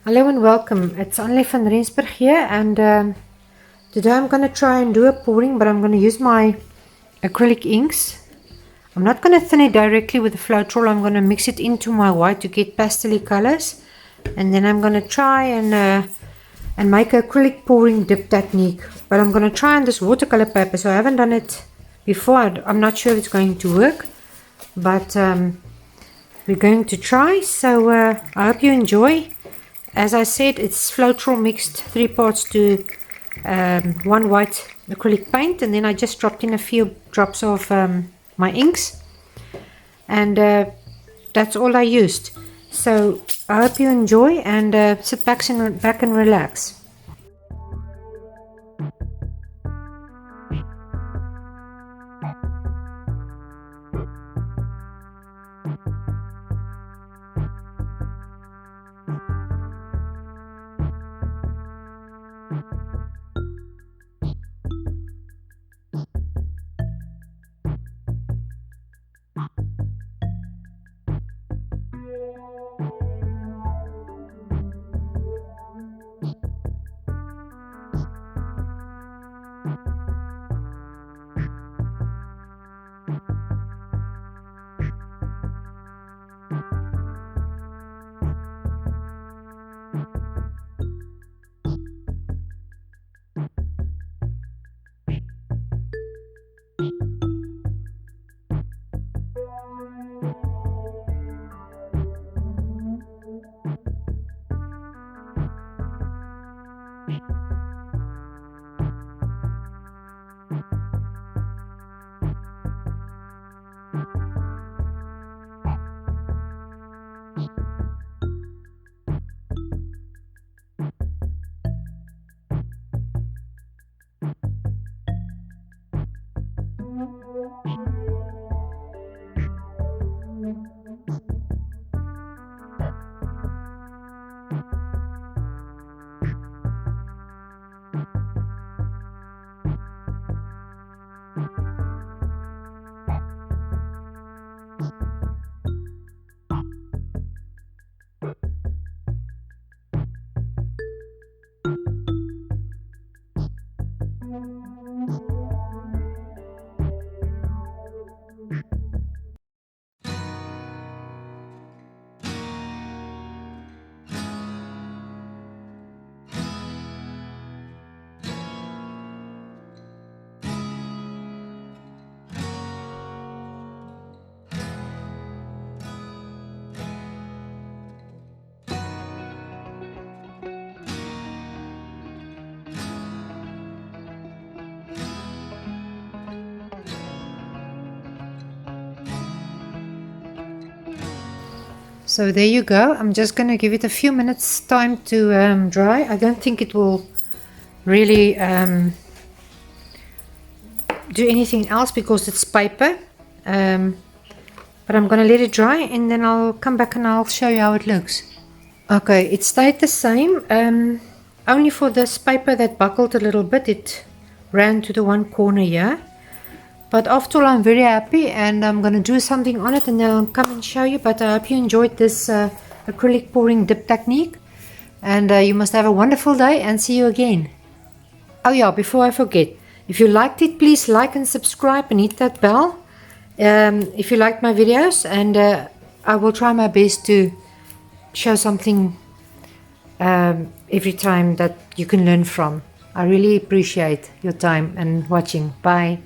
Hello and welcome. It's Annelie van Rensburg here, and today I'm going to try and do a pouring, but I'm going to use my acrylic inks. I'm not going to thin it directly with the Floetrol. I'm going to mix it into my white to get pastel colors, and then I'm going to try and make an acrylic pouring dip technique. But I'm going to try on this watercolor paper, so I haven't done it before. I'm not sure it's going to work, but we're going to try. So I hope you enjoy. As I said, it's Floetrol mixed 3 parts to 1 white acrylic paint, and then I just dropped in a few drops of my inks, and that's all I used. So I hope you enjoy, and sit back and relax. So there you go. I'm just going to give it a few minutes time to dry. I don't think it will really do anything else because it's paper. But I'm going to let it dry, and then I'll come back and I'll show you how it looks. Okay, it stayed the same. Only for this paper that buckled a little bit, it ran to the one corner here. But after all, I'm very happy, and I'm going to do something on it, and then I'll come and show you. But I hope you enjoyed this acrylic pouring dip technique, and you must have a wonderful day, and see you again. Oh yeah, before I forget, if you liked it, please like and subscribe and hit that bell if you liked my videos, and I will try my best to show something every time that you can learn from. I really appreciate your time and watching. Bye.